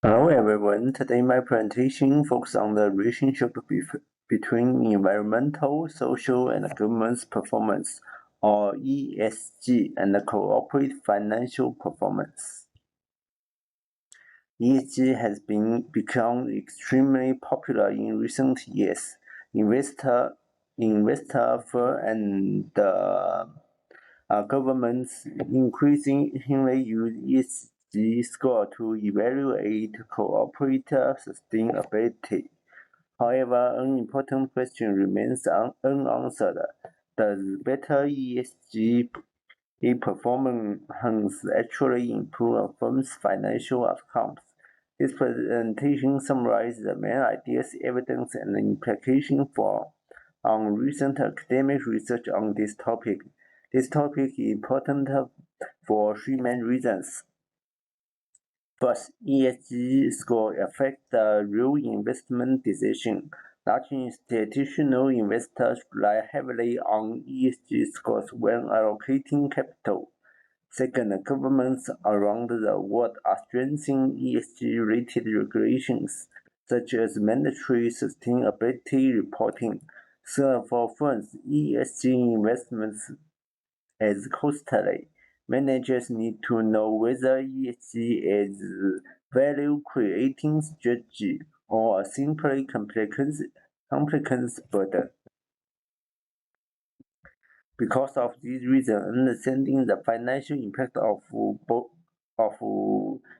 Hello everyone, today my presentation focuses on the relationship between environmental, social, and governance performance, or ESG, and corporate financial performance. ESG has become extremely popular in recent years. Investor firms and governments increasingly use ESG score to evaluate corporate sustainability. However, an important question remains unanswered. Does better ESG performance actually improve a firm's financial outcomes? This presentation summarizes the main ideas, evidence, and implications on recent academic research on this topic. This topic is important for three main reasons. First, ESG score affect the real investment decision. Large institutional investors rely heavily on ESG scores when allocating capital. Second, governments around the world are strengthening ESG-related regulations, such as mandatory sustainability reporting. Third, for firms, ESG investments is costly. Managers need to know whether ESG is value-creating strategy or a simply compliance burden. Because of these reasons, understanding the financial impact of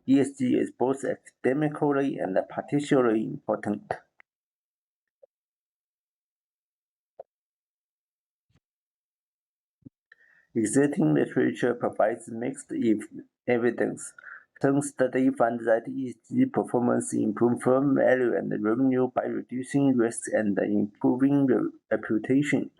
ESG is both academically and particularly important. Existing literature provides mixed evidence. Some studies find that ESG performance improves firm value and revenue by reducing risk and improving reputation.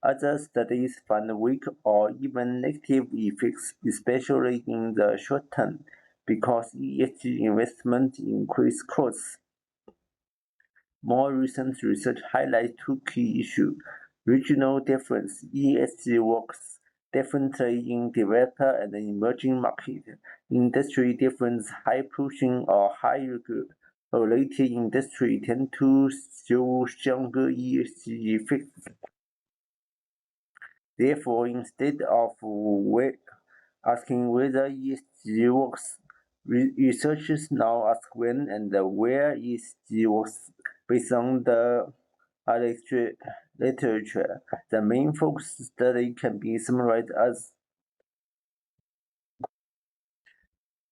Other studies find weak or even negative effects, especially in the short term, because ESG investment increase costs. More recent research highlights two key issues. Regional difference. ESG works differently in developed and emerging markets. Industry difference. High pollution or high regulated industry tend to show stronger ESG effects. Therefore, instead of asking whether ESG works, researchers now ask when and where ESG works based on the literature. The main focus study can be summarized as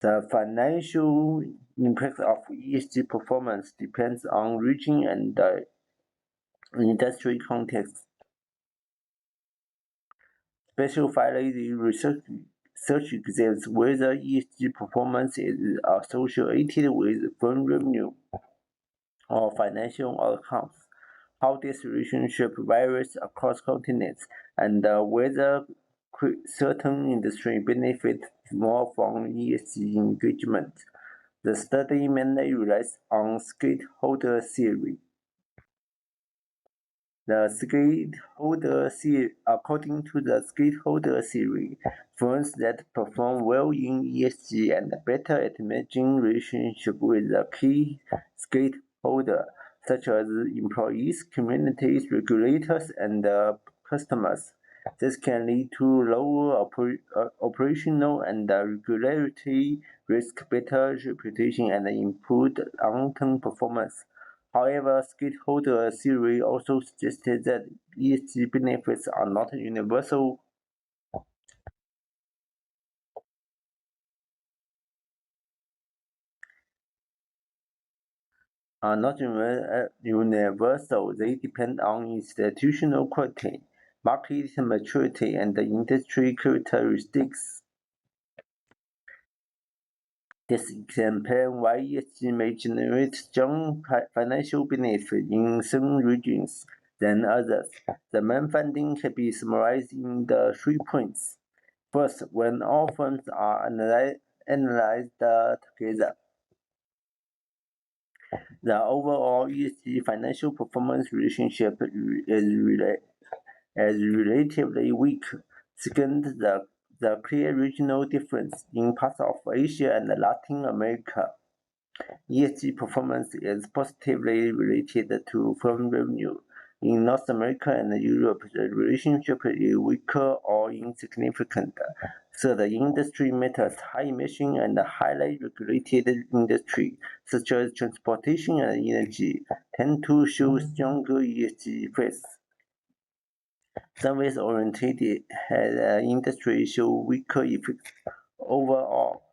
the financial impact of ESG performance depends on region and industry context. Specifically, research examines whether ESG performance is associated with firm revenue or financial outcomes, how this relationship varies across continents, and whether certain industries benefit more from ESG engagement. The study mainly relies on stakeholder theory. According to the stakeholder theory, firms that perform well in ESG and better at managing relationship with the key stakeholder, such as employees, communities, regulators, and customers. This can lead to lower operational and regulatory risk, better reputation, and improved long-term performance. However, stakeholder theory also suggested that ESG benefits are not universal. They depend on institutional quality, market maturity, and industry characteristics. This explains why ESG may generate strong financial benefit in some regions than others. The main finding can be summarized in the 3 points. First, when all firms are analyzed together, the overall ESG financial performance relationship is relatively weak. Second, the clear regional difference in parts of Asia and Latin America ESG performance is positively related to firm revenue. In North America and Europe, the relationship is weaker or insignificant. So the industry matters. High emission and highly regulated industry, such as transportation and energy, tend to show stronger ESG effects. Service-oriented industries show weaker effects overall.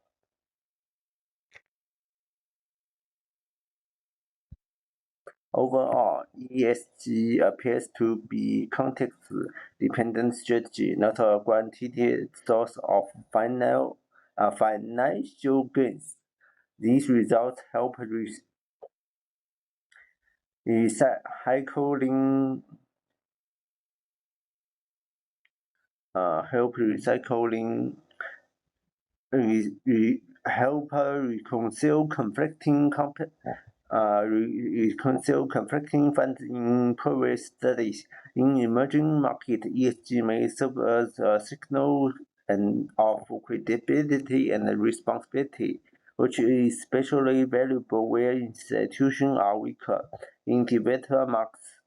Overall, ESG appears to be context-dependent strategy, not a guaranteed source of financial gains. These results recycling help recycling help reconcile funds in previous studies. In emerging markets, ESG may serve as a signal of credibility and responsibility, which is especially valuable where institutions are weaker. In developed markets,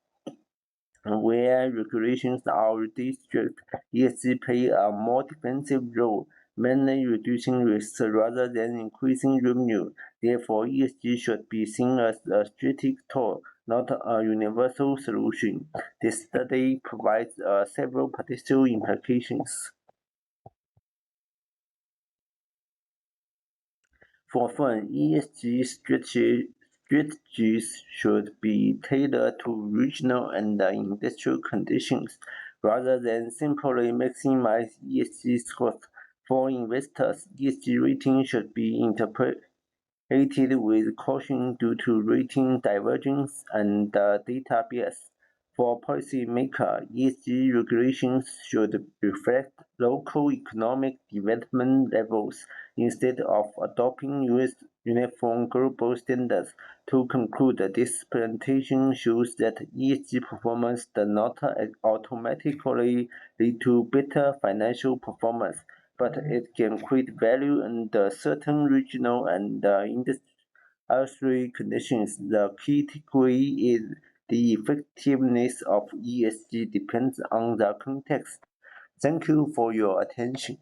where regulations are already strict, ESG play a more defensive role, mainly reducing risks rather than increasing revenue. Therefore, ESG should be seen as a strategic tool, not a universal solution. This study provides several potential implications. For fun, ESG strategies should be tailored to regional and industrial conditions rather than simply maximize ESG scores. For investors, ESG rating should be interpreted with caution due to rating divergence and data bias. For policymakers, ESG regulations should reflect local economic development levels instead of adopting uniform global standards. To conclude, this presentation shows that ESG performance does not automatically lead to better financial performance, but it can create value under certain regional and industry conditions. The key takeaway is the effectiveness of ESG depends on the context. Thank you for your attention.